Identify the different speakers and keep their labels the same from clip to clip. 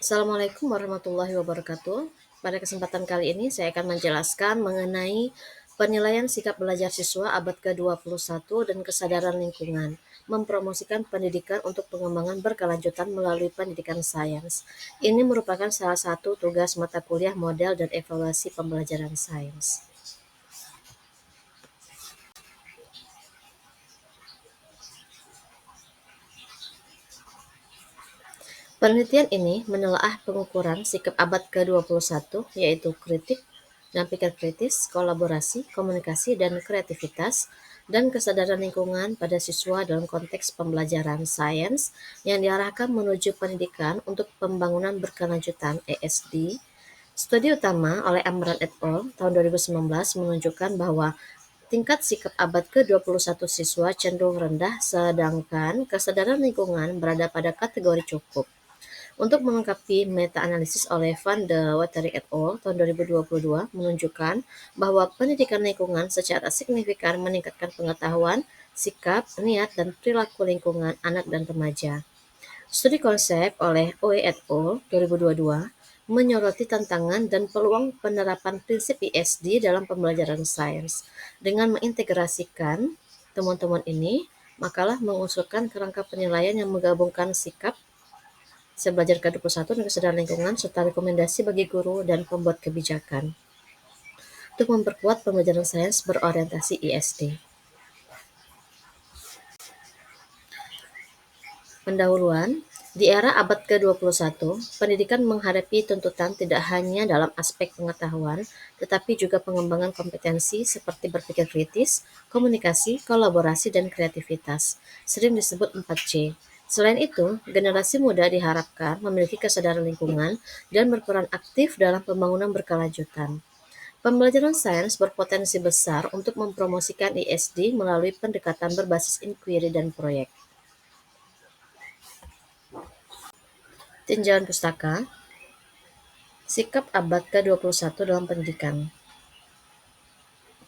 Speaker 1: Assalamualaikum warahmatullahi wabarakatuh. Pada kesempatan kali ini saya akan menjelaskan mengenai penilaian sikap belajar siswa abad ke-21 dan kesadaran lingkungan, mempromosikan pendidikan untuk pengembangan berkelanjutan melalui pendidikan sains. Ini merupakan salah satu tugas mata kuliah model dan evaluasi pembelajaran sains. Penelitian ini menelaah pengukuran sikap abad ke-21, yaitu kritik dan pikir kritis, kolaborasi, komunikasi, dan kreativitas, dan kesadaran lingkungan pada siswa dalam konteks pembelajaran sains yang diarahkan menuju pendidikan untuk pembangunan berkelanjutan (ESD). Studi utama oleh Amran et al. Tahun 2019 menunjukkan bahwa tingkat sikap abad ke-21 siswa cenderung rendah, sedangkan kesadaran lingkungan berada pada kategori cukup. Untuk melengkapi meta-analisis oleh Van de Wetering et al. Tahun 2022 menunjukkan bahwa pendidikan lingkungan secara signifikan meningkatkan pengetahuan, sikap, niat, dan perilaku lingkungan anak dan remaja. Studi konsep oleh Oe et al. 2022 menyoroti tantangan dan peluang penerapan prinsip ISD dalam pembelajaran sains. Dengan mengintegrasikan temuan-temuan ini, makalah mengusulkan kerangka penilaian yang menggabungkan sikap saya belajar ke-21 dan kesadaran lingkungan serta rekomendasi bagi guru dan pembuat kebijakan untuk memperkuat pembelajaran sains berorientasi ISD. Pendahuluan, di era abad ke-21, pendidikan menghadapi tuntutan tidak hanya dalam aspek pengetahuan, tetapi juga pengembangan kompetensi seperti berpikir kritis, komunikasi, kolaborasi, dan kreativitas, sering disebut 4C. Selain itu, generasi muda diharapkan memiliki kesadaran lingkungan dan berperan aktif dalam pembangunan berkelanjutan. Pembelajaran sains berpotensi besar untuk mempromosikan ISD melalui pendekatan berbasis inquiry dan proyek. Tinjauan pustaka, sikap abad ke-21 dalam pendidikan.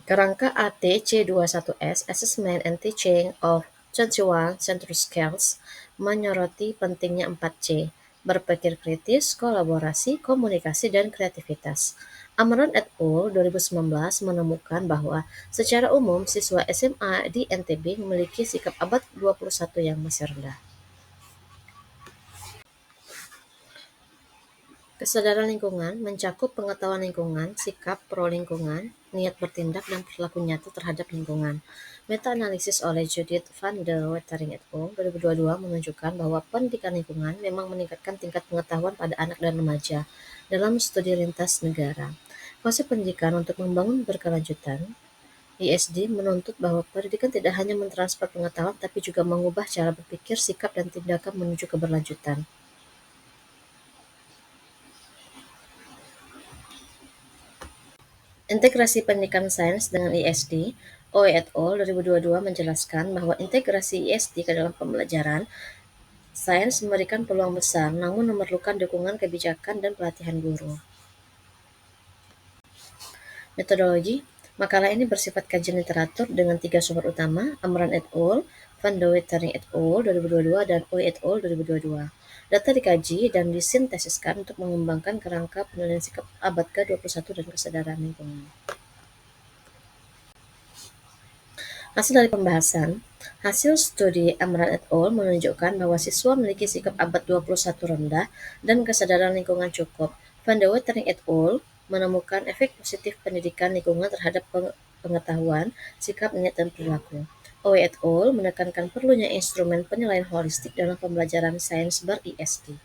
Speaker 1: Kerangka AT-C21S Assessment and Teaching of 21 Century Skills menyoroti pentingnya 4C, berpikir kritis, kolaborasi, komunikasi, dan kreativitas. Amran et al. 2019 menemukan bahwa secara umum siswa SMA di NTB memiliki sikap abad 21 yang masih rendah. Kesadaran lingkungan mencakup pengetahuan lingkungan, sikap pro-lingkungan, niat bertindak, dan perilaku nyata terhadap lingkungan. Meta-analisis oleh Judith van de Wetering et al. 2022 menunjukkan bahwa pendidikan lingkungan memang meningkatkan tingkat pengetahuan pada anak dan remaja dalam studi lintas negara. Konsep pendidikan untuk membangun berkelanjutan ISD menuntut bahwa pendidikan tidak hanya mentransfer pengetahuan tapi juga mengubah cara berpikir, sikap, dan tindakan menuju keberlanjutan. Integrasi pendidikan sains dengan ISD, Oe et al. 2022 menjelaskan bahwa integrasi ISD ke dalam pembelajaran sains memberikan peluang besar, namun memerlukan dukungan kebijakan dan pelatihan guru. Metodologi, makalah ini bersifat kajian literatur dengan 3 sumber utama, Amran et al., Van de Wetering et al. 2022, dan Oe et al. 2022. Data dikaji dan disintesiskan untuk mengembangkan kerangka penilaian sikap abad ke-21 dan kesadaran lingkungan. Hasil dari pembahasan, hasil studi Amran et al. Menunjukkan bahwa siswa memiliki sikap abad 21 rendah dan kesadaran lingkungan cukup. Van de Wetering et al. Menemukan efek positif pendidikan lingkungan terhadap pengetahuan, sikap, niat, dan perilaku. Oe et al. Menekankan perlunya instrumen penilaian holistik dalam pembelajaran sains ber-ISD.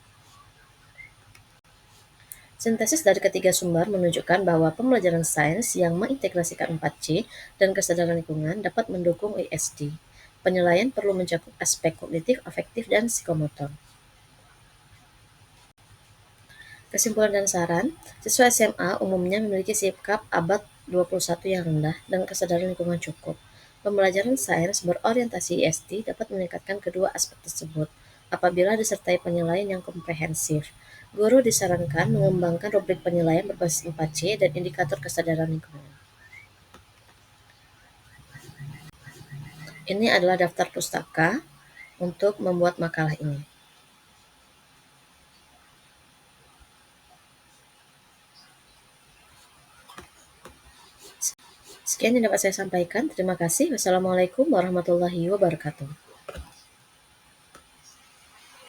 Speaker 1: Sintesis dari ketiga sumber menunjukkan bahwa pembelajaran sains yang mengintegrasikan 4C dan kesadaran lingkungan dapat mendukung ISD. Penilaian perlu mencakup aspek kognitif, afektif, dan psikomotor. Kesimpulan dan saran, siswa SMA umumnya memiliki sikap abad 21 yang rendah dan kesadaran lingkungan cukup. Pembelajaran sains berorientasi ISD dapat meningkatkan kedua aspek tersebut apabila disertai penilaian yang komprehensif. Guru disarankan mengembangkan rubrik penilaian berbasis 4C dan indikator kesadaran lingkungan. Ini adalah daftar pustaka untuk membuat makalah ini. Sekian yang dapat saya sampaikan. Terima kasih. Wassalamualaikum warahmatullahi wabarakatuh.